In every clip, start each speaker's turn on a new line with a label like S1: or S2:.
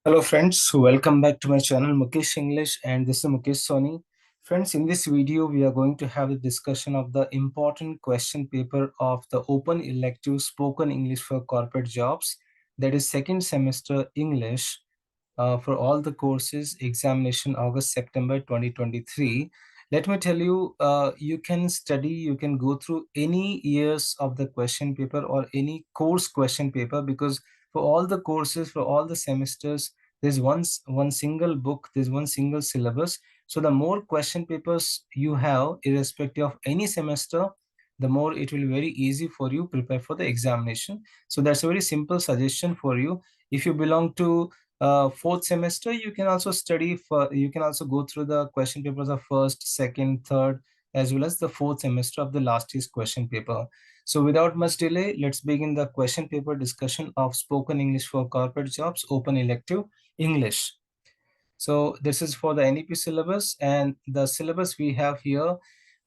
S1: Hello friends, welcome back to my channel Mukesh English, and this is Mukesh Soni. Friends, in this video we are going to have a discussion of the important question paper of the Open Elective Spoken English for Corporate Jobs, that is second semester English, for all the courses, examination August September 2023. Let me tell you, you can study, you can go through any years of the question paper or any course question paper, because for all the courses, for all the semesters, there's one single book, there's one single syllabus. So the more question papers you have, irrespective of any semester, the more it will be very easy for you prepare for the examination. So that's a very simple suggestion for you. If you belong to fourth semester, you can also study for, you can also go through the question papers of first, second, third, as well as the fourth semester of the last year's question paper. So without much delay, let's begin the question paper discussion of spoken English for corporate jobs, open elective English. So this is for the NEP syllabus, and the syllabus we have here,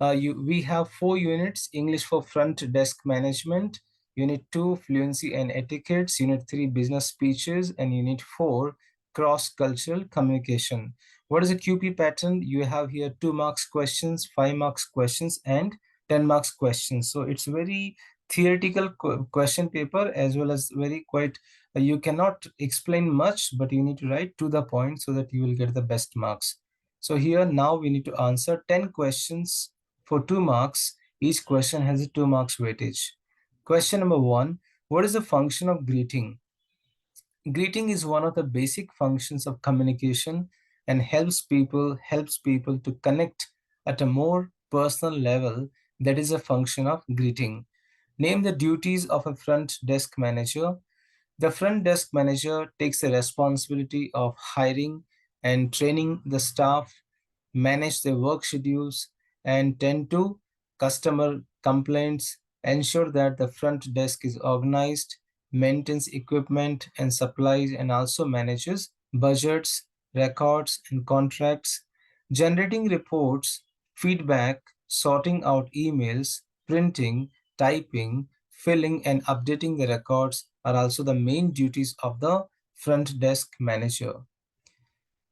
S1: we have 4 units: English for front desk management, Unit 2, fluency and etiquettes, Unit 3, business speeches, and Unit 4, cross-cultural communication. What is the QP pattern? You have here 2 marks questions, 5 marks questions, and 10 marks questions. So it's very theoretical question paper, as well as very quite, you cannot explain much, but you need to write to the point so that you will get the best marks. So here now we need to answer 10 questions for 2 marks. Each question has a 2 marks weightage. Question number 1, what is the function of greeting? Greeting is one of the basic functions of communication and helps people to connect at a more personal level. That is a function of greeting. Name the duties of a front desk manager. The front desk manager takes the responsibility of hiring and training the staff, manage their work schedules, and tend to customer complaints, ensure that the front desk is organized, maintains equipment and supplies, and also manages budgets, records, and contracts, generating reports, feedback, sorting out emails, printing, typing, filling, and updating the records are also the main duties of the front desk manager.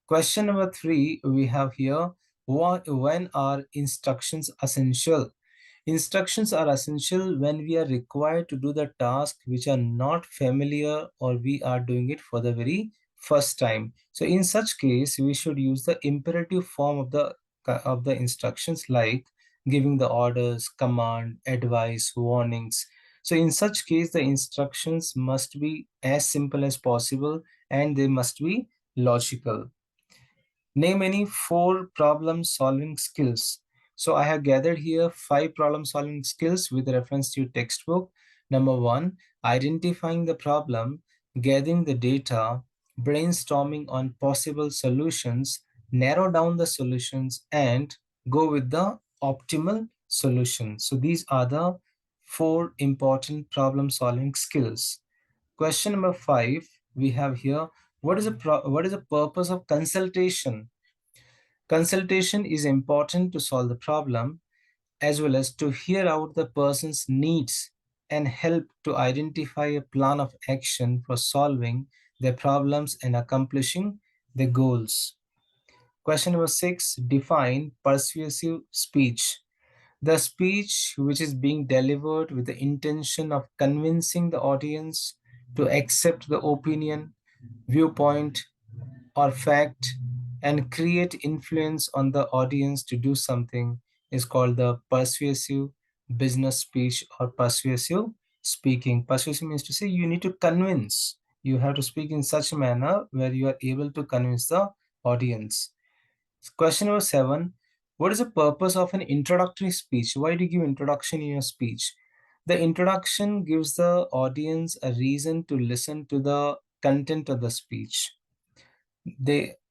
S1: Question number 3 we have here, when are instructions essential? Instructions are essential when we are required to do the task which are not familiar, or we are doing it for the very first time. So in such case, we should use the imperative form of the instructions, like giving the orders, command, advice, warnings. So in such case, the instructions must be as simple as possible, and they must be logical. Name any 4 problem solving skills. So I have gathered here 5 problem solving skills with reference to your textbook. Number 1, identifying the problem, gathering the data, brainstorming on possible solutions, narrow down the solutions, and go with the optimal solution. So these are the 4 important problem solving skills. Question number 5 we have here, what is the purpose of consultation? Consultation is important to solve the problem, as well as to hear out the person's needs and help to identify a plan of action for solving their problems and accomplishing their goals. Question number 6, define persuasive speech. The speech which is being delivered with the intention of convincing the audience to accept the opinion, viewpoint, or fact, and create influence on the audience to do something is called the persuasive business speech or persuasive speaking. Persuasive means to say you need to convince. You have to speak in such a manner where you are able to convince the audience. Question number 7, what is the purpose of an introductory speech? Why do you give introduction in your speech? The introduction gives the audience a reason to listen to the content of the speech.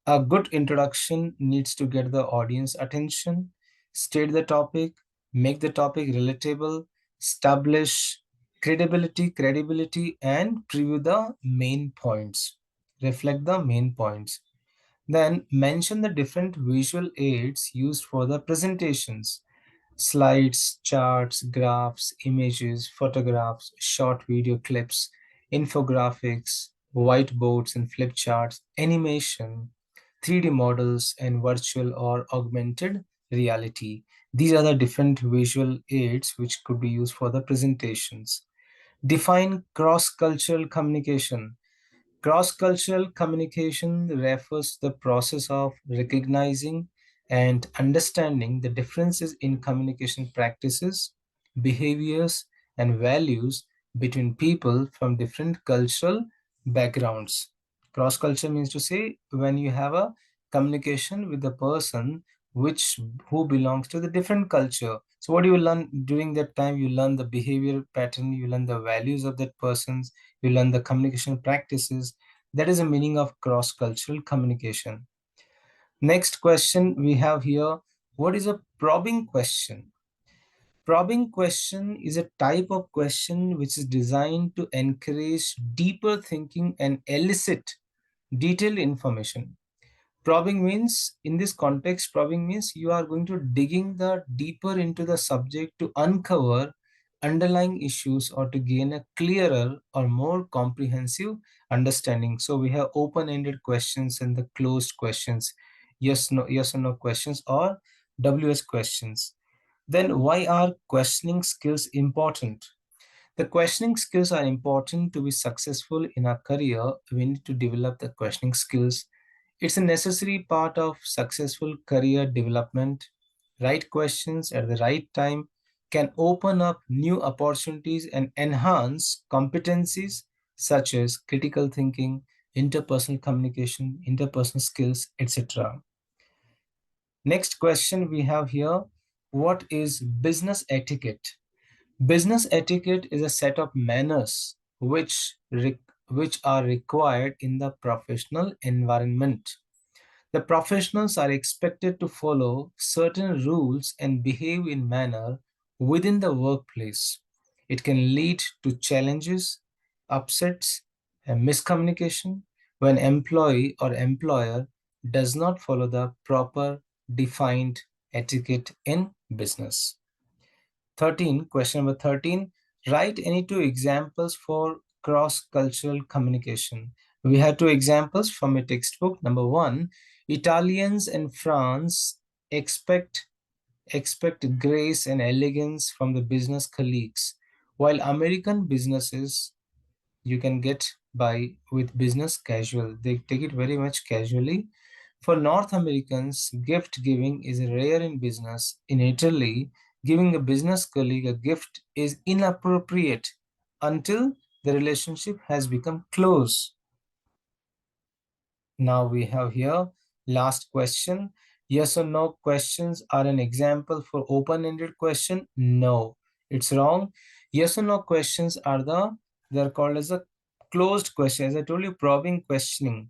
S1: A good introduction needs to get the audience attention, state the topic, make the topic relatable, establish credibility, and preview the main points, reflect the main points. Then mention the different visual aids used for the presentations: slides, charts, graphs, images, photographs, short video clips, infographics, whiteboards and flip charts, animation, 3D models, and virtual or augmented reality. These are the different visual aids which could be used for the presentations. Define cross-cultural communication. Cross-cultural communication refers to the process of recognizing and understanding the differences in communication practices, behaviors, and values between people from different cultural backgrounds. Cross-culture means to say when you have a communication with the person which who belongs to the different culture. So what do you learn during that time? You learn the behavior pattern, you learn the values of that person, you learn the communication practices. That is the meaning of cross-cultural communication. Next question we have here, what is a probing question? Probing question is a type of question which is designed to encourage deeper thinking and elicit detailed information. Probing means, in this context, probing means you are going to digging the deeper into the subject to uncover underlying issues or to gain a clearer or more comprehensive understanding. So we have open-ended questions and the closed questions, yes or no questions, or WS questions. Then why are questioning skills important? The questioning skills are important to be successful in our career. We need to develop the questioning skills. It's a necessary part of successful career development. Right questions at the right time can open up new opportunities and enhance competencies such as critical thinking, interpersonal communication, interpersonal skills, etc. Next question we have here, what is business etiquette? Business etiquette is a set of manners which are required in the professional environment. The professionals are expected to follow certain rules and behave in manner within the workplace. It can lead to challenges, upsets, and miscommunication when employee or employer does not follow the proper defined etiquette in business. 13, question number 13, write any two examples for cross-cultural communication. We have two examples from a textbook. Number one, Italians in France expect grace and elegance from the business colleagues, while American businesses you can get by with business casual. They take it very much casually. For North Americans, gift giving is rare in business. In Italy, giving a business colleague a gift is inappropriate until the relationship has become close. Now we have here last question. Yes or no questions are an example for open-ended question. No, it's wrong. Yes or no questions are they're called as a closed question. As I told you, probing questioning.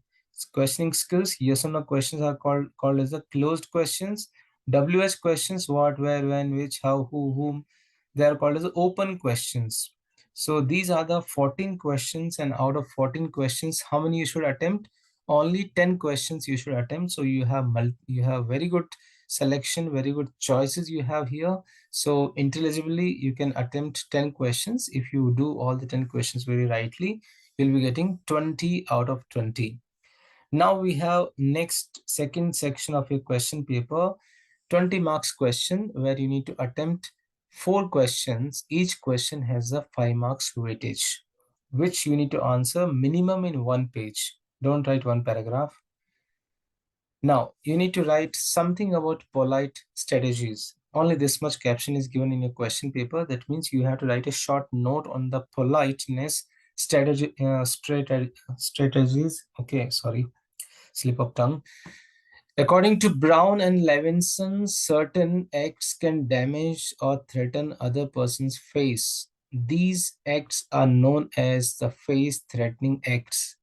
S1: Questioning skills, yes or no questions are called as the closed questions. WH questions, what, where, when, which, how, who, whom, they are called as open questions. So these are the 14 questions, and out of 14 questions, how many you should attempt? Only 10 questions you should attempt. So you have very good selection, very good choices you have here. So intelligibly you can attempt 10 questions. If you do all the 10 questions very rightly, you'll be getting 20 out of 20. Now we have second section of your question paper, 20 marks question, where you need to attempt 4 questions. Each question has a 5 marks weightage, which you need to answer minimum in 1 page. Don't write 1 paragraph. Now, you need to write something about polite strategies. Only this much caption is given in your question paper. That means you have to write a short note on the politeness strategies. Okay, sorry, slip of tongue. According to Brown and Levinson, certain acts can damage or threaten other person's face. These acts are known as the face-threatening acts.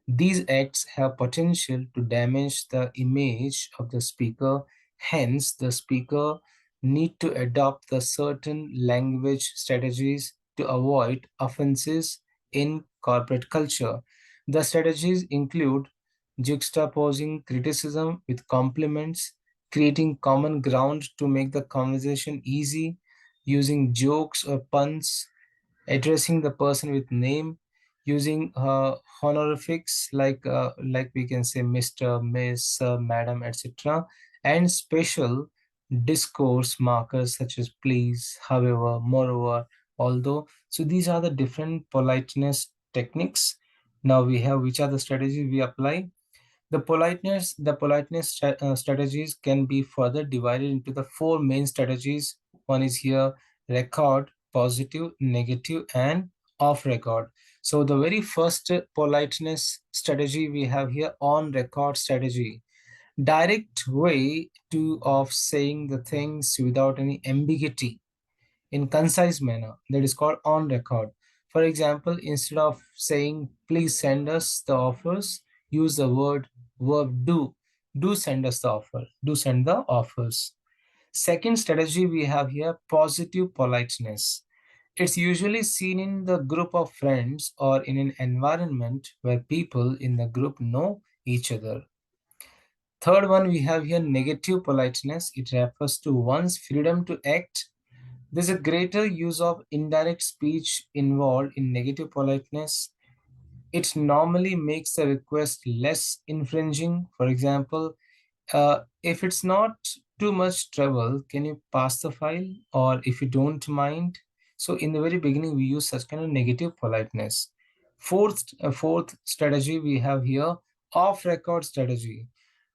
S1: These acts have potential to damage the image of the speaker. Hence, the speaker need to adopt the certain language strategies to avoid offenses in corporate culture. The strategies include juxtaposing criticism with compliments, creating common ground to make the conversation easy, using jokes or puns, addressing the person with name, using honorifics like we can say Mr., Miss, Sir, Madam, etc., and special discourse markers such as please, however, moreover, although. So these are the different politeness techniques. Now we have which are the strategies we apply. The politeness strategies can be further divided into the four main strategies. One is here record, positive, negative, and off record. So the very first politeness strategy we have here, on record strategy. Direct way to of saying the things without any ambiguity in concise manner, that is called on record. For example, instead of saying please send us the offers, use the verb do send us the offer, do send the offers. Second strategy we have here, positive politeness. It's usually seen in the group of friends or in an environment where people in the group know each other. Third one we have here, negative politeness. It refers to one's freedom to act. There's a greater use of indirect speech involved in negative politeness. It normally makes the request less infringing. For example, if it's not too much trouble, can you pass the file? Or if you don't mind. So in the very beginning, we use such kind of negative politeness. Fourth strategy we have here, off-record strategy.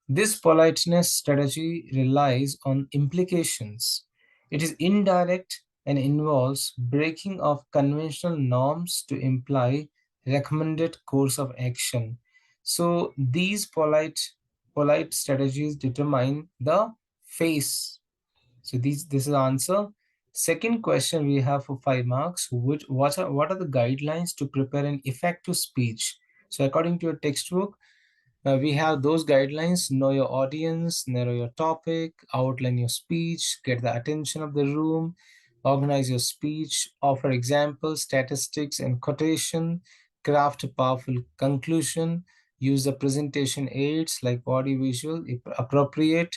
S1: This politeness strategy relies on implications. It is indirect and involves breaking of conventional norms to imply recommended course of action. So these polite strategies determine the face. So this is the answer. Second question we have for 5 marks. What are the guidelines to prepare an effective speech? So according to your textbook, we have those guidelines: know your audience, narrow your topic, outline your speech, get the attention of the room, organize your speech, offer examples, statistics, and quotation, craft a powerful conclusion, use the presentation aids like body visual if appropriate,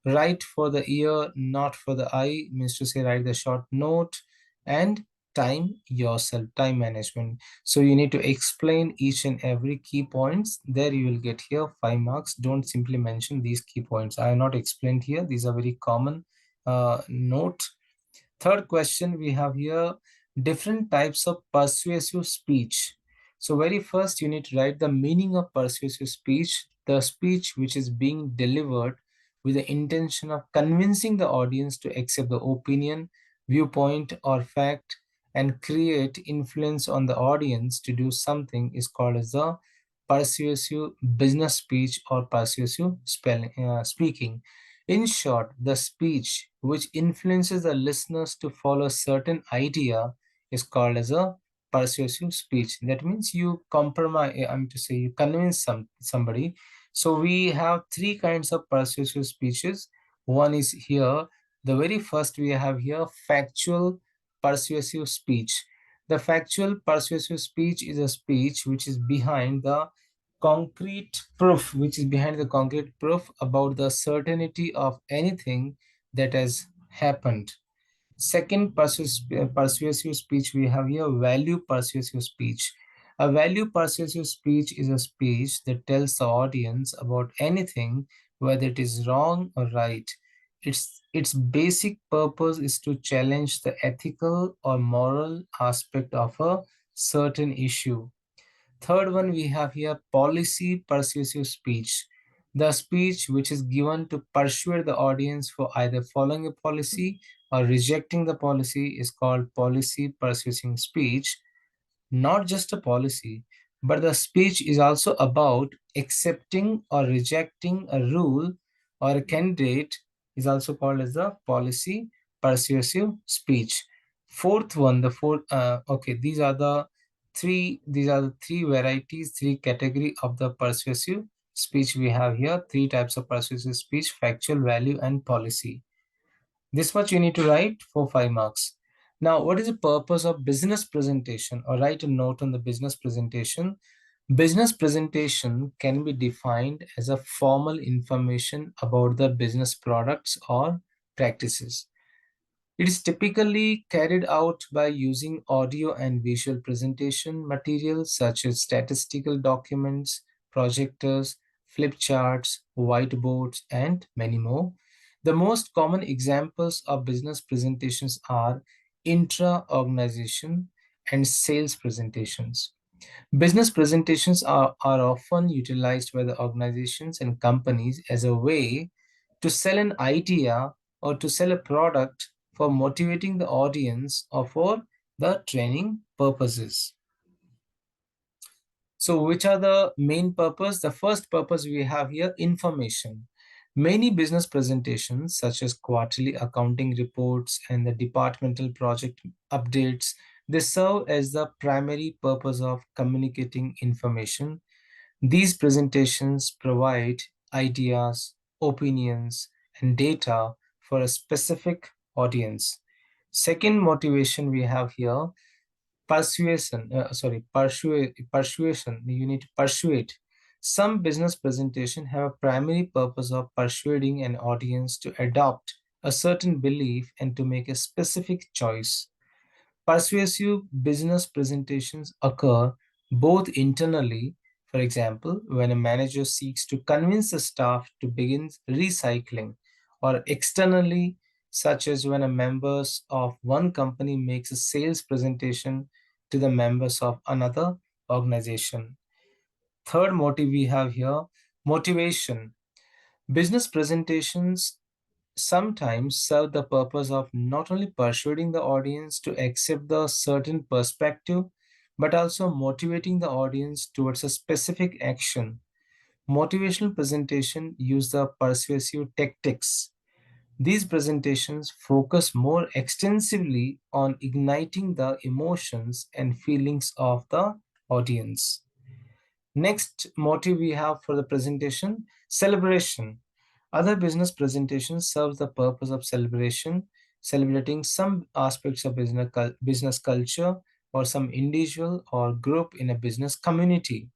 S1: write for the ear, not for the eye, means to say write the short note, and time yourself, time management. So you need to explain each and every key points. There you will get here 5 marks. Don't simply mention these key points. I have not explained here. These are very common note. Third question we have here, different types of persuasive speech. So very first you need to write the meaning of persuasive speech, the speech which is being delivered with the intention of convincing the audience to accept the opinion, viewpoint, or fact and create influence on the audience to do something is called as the persuasive business speech or persuasive speaking. In short, the speech which influences the listeners to follow a certain idea is called as a persuasive speech. That means you compromise, I'm to say you convince somebody. So we have three kinds of persuasive speeches. One is here, the very first we have here, factual persuasive speech. The factual persuasive speech is a speech which is behind the concrete proof about the certainty of anything that has happened. Second persuasive speech we have here, value persuasive speech. A value persuasive speech is a speech that tells the audience about anything, whether it is wrong or right. Its basic purpose is to challenge the ethical or moral aspect of a certain issue. Third one we have here, policy persuasive speech. The speech which is given to persuade the audience for either following a policy or rejecting the policy is called policy persuasive speech. Not just a policy, but the speech is also about accepting or rejecting a rule or a candidate is also called as the policy persuasive speech. Fourth one, okay, these are the three varieties, three category of the persuasive speech we have here. Three types of persuasive speech: factual, value, and policy. This much you need to write for 5 marks. Now, what is the purpose of business presentation? Or write a note on the business presentation. Business presentation can be defined as a formal information about the business products or practices. It is typically carried out by using audio and visual presentation materials such as statistical documents, projectors, flip charts, whiteboards, and many more. The most common examples of business presentations are intra-organization and sales presentations. Business presentations are often utilized by the organizations and companies as a way to sell an idea or to sell a product for motivating the audience or for the training purposes. So which are the main purpose? The first purpose we have here, information. Many business presentations such as quarterly accounting reports and the departmental project updates, they serve as the primary purpose of communicating information. These presentations provide ideas, opinions, and data for a specific audience. Second motivation we have here, persuasion. You need to persuade. Some business presentation have a primary purpose of persuading an audience to adopt a certain belief and to make a specific choice. Persuasive business presentations occur both internally, for example, when a manager seeks to convince the staff to begin recycling, or externally, such as when a members of one company makes a sales presentation to the members of another organization. Third motive we have here, motivation. Business presentations sometimes serve the purpose of not only persuading the audience to accept the certain perspective, but also motivating the audience towards a specific action. Motivational presentation use the persuasive tactics. These presentations focus more extensively on igniting the emotions and feelings of the audience. Next motive we have for the presentation, celebration. Other business presentations serve the purpose of celebration, celebrating some aspects of business culture or some individual or group in a business community.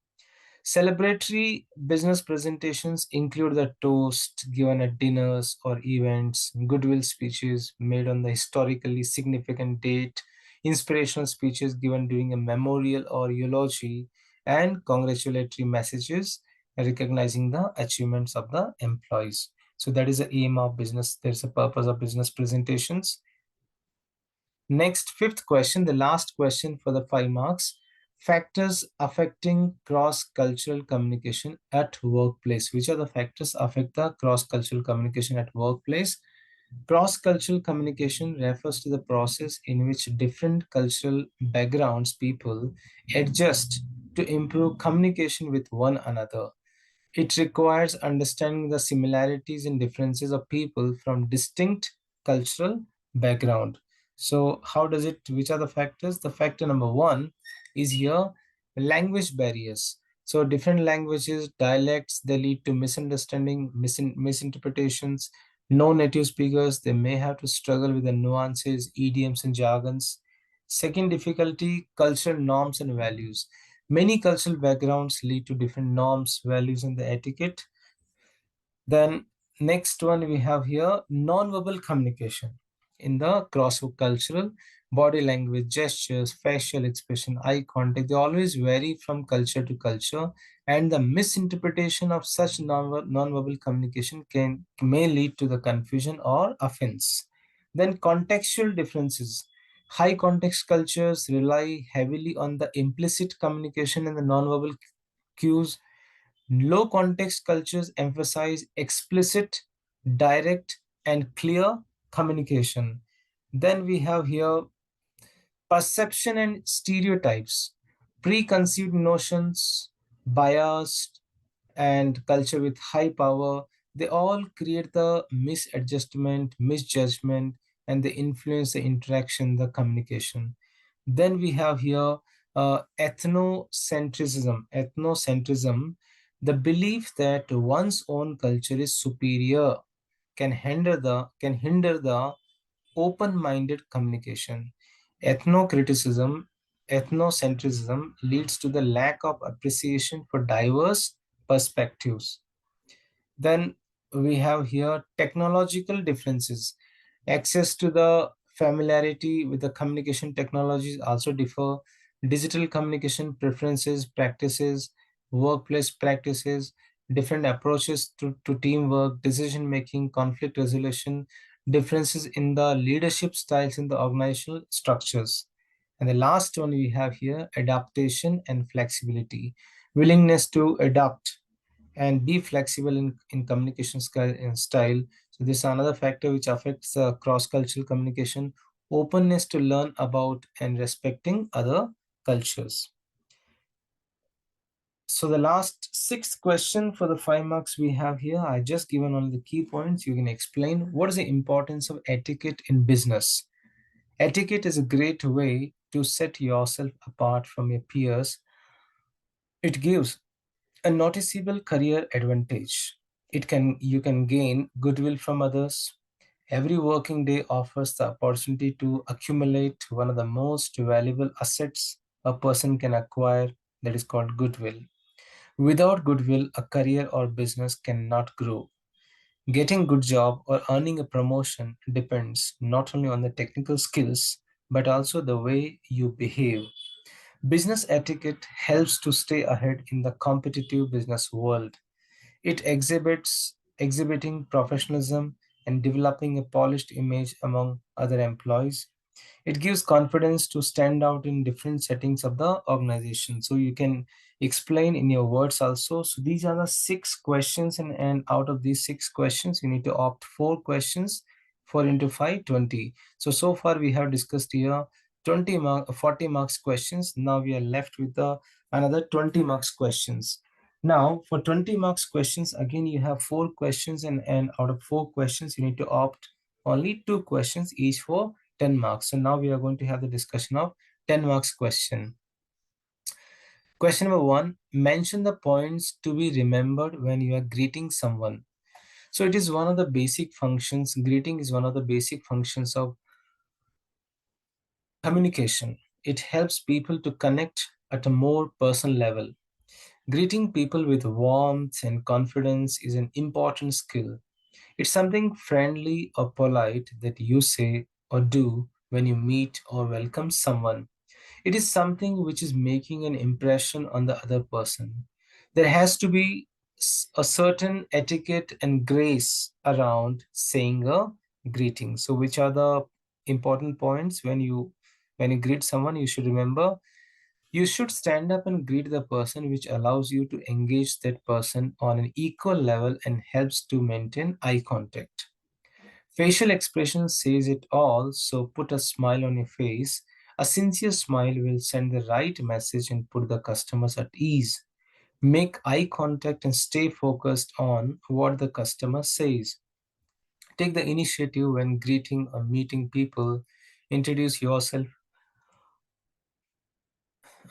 S1: Celebratory business presentations include the toast given at dinners or events, goodwill speeches made on the historically significant date, inspirational speeches given during a memorial or eulogy, and congratulatory messages recognizing the achievements of the employees. So that is the aim of business. There's a purpose of business presentations. Next, fifth question, the last question for the 5 marks. Factors affecting cross-cultural communication at workplace. Which are the factors affect the cross-cultural communication at workplace? Cross-cultural communication refers to the process in which different cultural backgrounds people adjust to improve communication with one another. It requires understanding the similarities and differences of people from distinct cultural background. So how does it, which are the factors? The factor number one is here, language barriers. So different languages, dialects, they lead to misunderstanding, misinterpretations. No native speakers, they may have to struggle with the nuances, idioms, and jargons. Second difficulty, cultural norms and values. Many cultural backgrounds lead to different norms, values, and the etiquette. Then next one we have here, non-verbal communication. In the cross-cultural, body language, gestures, facial expression, eye contact, they always vary from culture to culture, and the misinterpretation of such non-verbal communication may lead to the confusion or offense. Then contextual differences. High context cultures rely heavily on the implicit communication and the non-verbal cues. Low context cultures emphasize explicit, direct, and clear communication. Then we have here perception and stereotypes, preconceived notions, biased, and culture with high power. They all create the misadjustment, misjudgment, and they influence the interaction, the communication. Then we have here ethnocentrism. Ethnocentrism, the belief that one's own culture is superior, can hinder the open-minded communication. Ethnocriticism, ethnocentrism leads to the lack of appreciation for diverse perspectives. Then we have here technological differences. Access to the familiarity with the communication technologies also differ. Digital communication preferences, practices, workplace practices, different approaches to teamwork, decision making, conflict resolution, differences in the leadership styles in the organizational structures. And the last one we have here, adaptation and flexibility, willingness to adapt and be flexible in communication style. So this is another factor which affects cross-cultural communication, openness to learn about and respecting other cultures. So the last sixth question for the 5 marks we have here, I just given only the key points. You can explain what is the importance of etiquette in business. Etiquette is a great way to set yourself apart from your peers. It gives a noticeable career advantage. You can gain goodwill from others. Every working day offers the opportunity to accumulate one of the most valuable assets a person can acquire, that is called goodwill. Without goodwill, a career or business cannot grow. Getting good job or earning a promotion depends not only on the technical skills but also the way you behave. Business etiquette helps to stay ahead in the competitive business world. It exhibits exhibiting professionalism and developing a polished image among other employees. It gives confidence to stand out in different settings of the organization. So you can explain in your words also. So these are the 6 questions, and out of these 6 questions, you need to opt 4 questions. 4 into 5, 20. So far we have discussed here 40 marks questions. Now we are left with the another 20 marks questions. Now for 20 marks questions, again you have 4 questions, and out of 4 questions, you need to opt only 2 questions each for 10 marks. So now we are going to have the discussion of 10 marks question. Question number 1, mention the points to be remembered when you are greeting someone. So it is one of the basic functions. Greeting is one of the basic functions of communication. It helps people to connect at a more personal level. Greeting people with warmth and confidence is an important skill. It's something friendly or polite that you say or do when you meet or welcome someone. It is something which is making an impression on the other person. There has to be a certain etiquette and grace around saying a greeting. So which are the important points when you greet someone? You should remember, you should stand up and greet the person, which allows you to engage that person on an equal level and helps to maintain eye contact. Facial expression says it all, so put a smile on your face. A sincere smile will send the right message and put the customers at ease. Make eye contact and stay focused on what the customer says. Take the initiative when greeting or meeting people. Introduce yourself.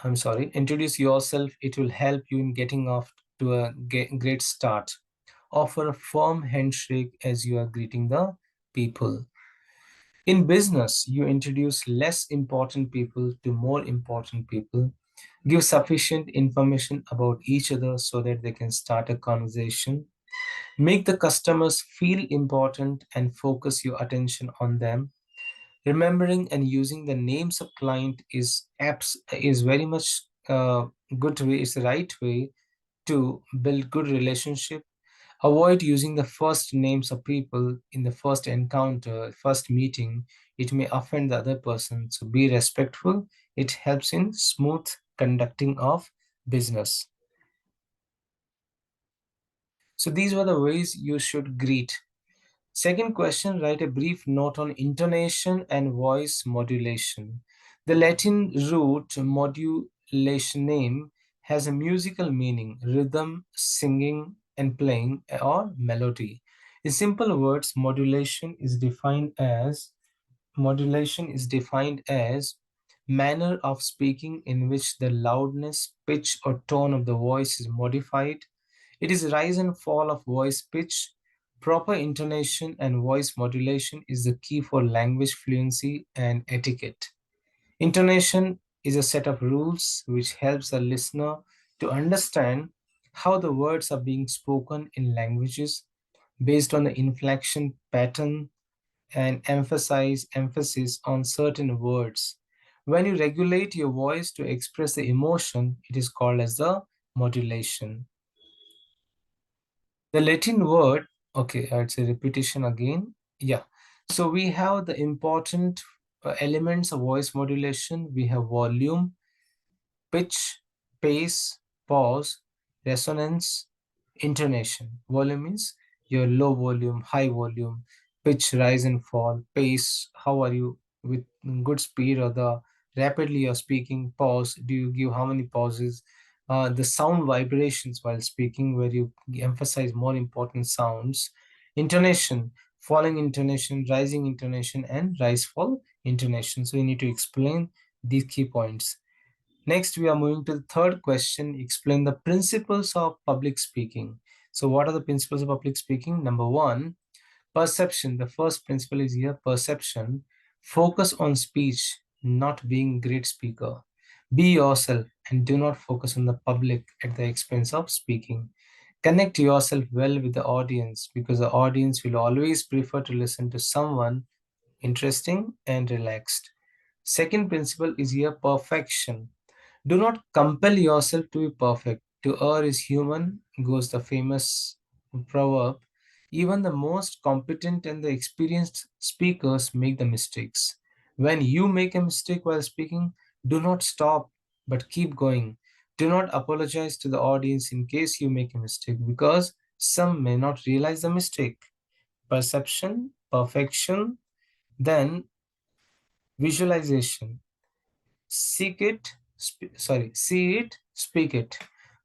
S1: Introduce yourself. It will help you in getting off to a great start. Offer a firm handshake as you are greeting the people. In business, you introduce less important people to more important people. Give sufficient information about each other so that they can start a conversation. Make the customers feel important and focus your attention on them. Remembering and using the names of client is very much good way. It's the right way to build good relationship. Avoid using the first names of people in the first encounter, first meeting. It may offend the other person. So be respectful. It helps in smooth conducting of business. So these were the ways you should greet. Second question, write a brief note on intonation and voice modulation. The Latin root modulation name has a musical meaning, rhythm, singing, and playing, or melody. In simple words, modulation is defined as manner of speaking in which the loudness, pitch, or tone of the voice is modified. It is rise and fall of voice pitch. Proper intonation and voice modulation is the key for language fluency and etiquette. Intonation is a set of rules which helps the listener to understand how the words are being spoken in languages based on the inflection pattern, and emphasize emphasis on certain words. When you regulate your voice to express the emotion, it is called as the modulation. The Latin word, okay, I'd say repetition again. Yeah. So we have the important elements of voice modulation. We have volume, pitch, pace, pause, resonance, intonation. Volume means your low volume, high volume, pitch, rise and fall, pace, how are you with good speed or the rapidly you're speaking, pause, do you give how many pauses? The sound vibrations while speaking, where you emphasize more important sounds, intonation, falling intonation, rising intonation, and rise fall intonation. So you need to explain these key points. Next, we are moving to the third question. Explain the principles of public speaking. So what are the principles of public speaking? Number one, perception. The first principle is here, perception. Focus on speech, not being great speaker. Be yourself and do not focus on the public at the expense of speaking. Connect yourself well with the audience, because the audience will always prefer to listen to someone interesting and relaxed. Second principle is here, perfection. Do not compel yourself to be perfect. To err is human, goes the famous proverb. Even the most competent and the experienced speakers make the mistakes. When you make a mistake while speaking, do not stop, but keep going. Do not apologize to the audience in case you make a mistake, because some may not realize the mistake. Perception, perfection, then visualization. Seek it, see it, speak it.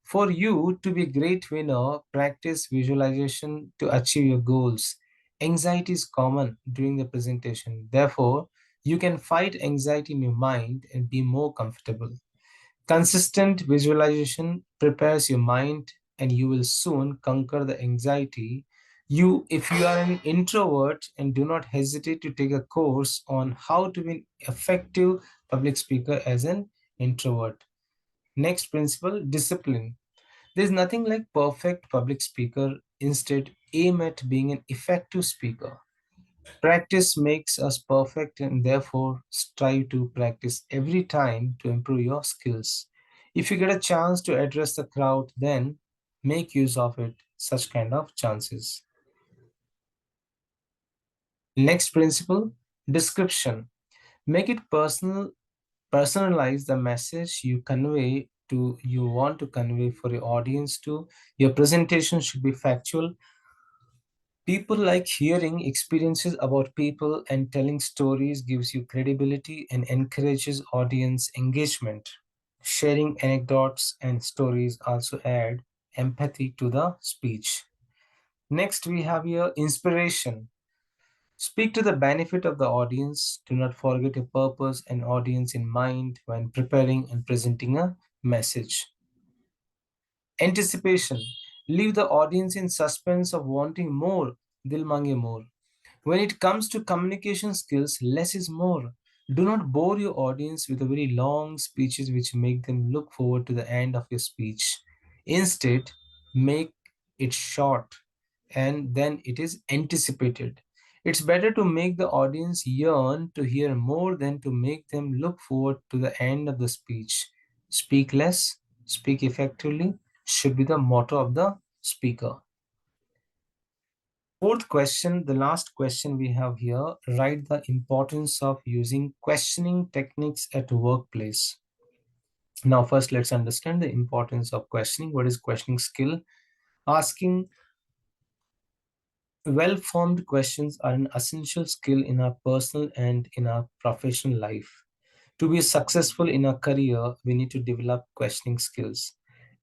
S1: For you to be a great winner, practice visualization to achieve your goals. Anxiety is common during the presentation. Therefore, you can fight anxiety in your mind and be more comfortable. Consistent visualization prepares your mind, and you will soon conquer the anxiety. If you are an introvert, and do not hesitate to take a course on how to be an effective public speaker as an introvert. Next principle, discipline. There's nothing like perfect public speaker. Instead, aim at being an effective speaker. Practice makes us perfect, and therefore strive to practice every time to improve your skills. If you get a chance to address the crowd, then make use of it, such kind of chances. Next principle, description. Make it personal, personalize the message you want to convey for your audience to. Your presentation should be factual. People like hearing experiences about people, and telling stories gives you credibility and encourages audience engagement. Sharing anecdotes and stories also add empathy to the speech. Next, we have here inspiration. Speak to the benefit of the audience. Do not forget your purpose and audience in mind when preparing and presenting a message. Anticipation. Leave the audience in suspense of wanting more. Dil mange more. When it comes to communication skills, less is more. Do not bore your audience with a very long speeches which make them look forward to the end of your speech. Instead, make it short, and then it is anticipated. It's better to make the audience yearn to hear more than to make them look forward to the end of the speech. Speak less, speak effectively should be the motto of the speaker. Fourth question, the last question we have here, write the importance of using questioning techniques at workplace. Now, first, let's understand the importance of questioning. What is questioning skill? Asking well-formed questions are an essential skill in our personal and in our professional life. To be successful in our career, we need to develop questioning skills.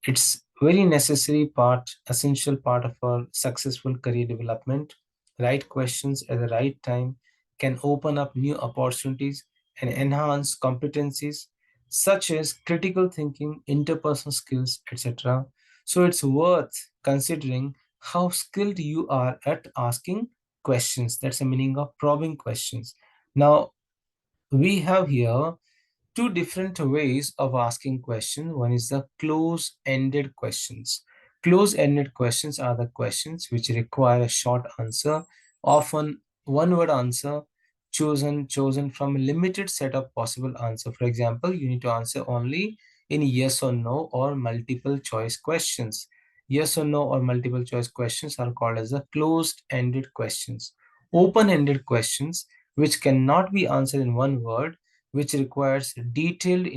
S1: It's very necessary part, essential part of our successful career development. Right questions at the right time can open up new opportunities and enhance competencies such as critical thinking, interpersonal skills, etc. So it's worth considering how skilled you are at asking questions. That's the meaning of probing questions. Now, we have here two different ways of asking questions. One is the close-ended questions. Close-ended questions are the questions which require a short answer, often one word answer chosen from a limited set of possible answer. For example, you need to answer only in yes or no or multiple choice questions. Yes or no or multiple choice questions are called as the closed-ended questions. Open-ended questions, which cannot be answered in one word, which requires detailed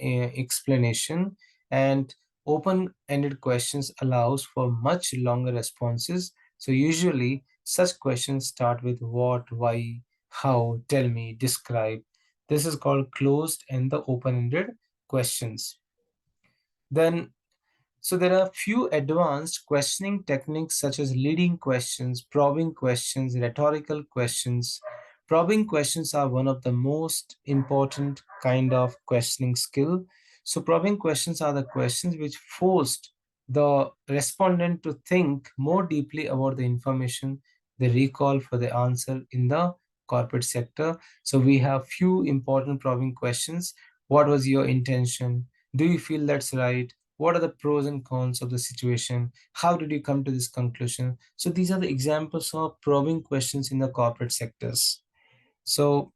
S1: explanation, and open-ended questions allows for much longer responses. So usually such questions start with what, why, how, tell me, describe. This is called closed and the open-ended questions. Then so there are few advanced questioning techniques such as leading questions, probing questions, rhetorical questions. Probing questions are one of the most important kind of questioning skill. So probing questions are the questions which forced the respondent to think more deeply about the information they recall for the answer in the corporate sector. So we have few important probing questions. What was your intention? Do you feel that's right? What are the pros and cons of the situation? How did you come to this conclusion? So these are the examples of probing questions in the corporate sectors. So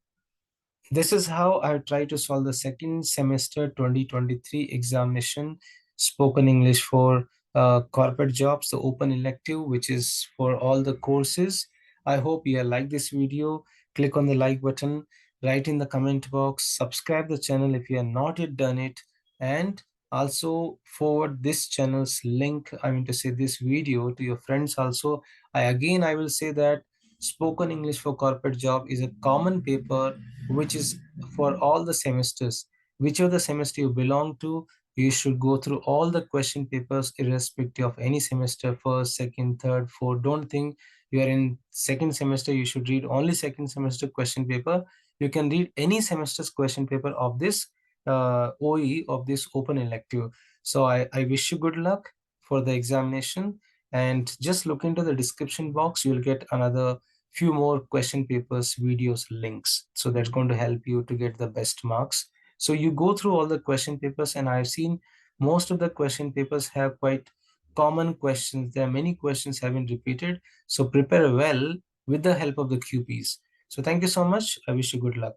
S1: this is how I try to solve the second semester 2023 examination, spoken English for corporate jobs, the open elective, which is for all the courses. I hope you like this video. Click on the like button, write in the comment box, subscribe the channel if you have not yet done it, and also forward this channel's link, I mean to say this video, to your friends also. I will say that spoken English for corporate job is a common paper which is for all the semesters. Whichever semester you belong to, you should go through all the question papers irrespective of any semester, first, second, third, fourth. Don't think you are in second semester, you should read only second semester question paper. You can read any semester's question paper of this OE, of this open elective. So I wish you good luck for the examination, and just look into the description box. You'll get another few more question papers, videos, links. So that's going to help you to get the best marks. So you go through all the question papers, and I've seen most of the question papers have quite common questions. There are many questions have been repeated. So prepare well with the help of the QPs. So thank you so much. I wish you good luck.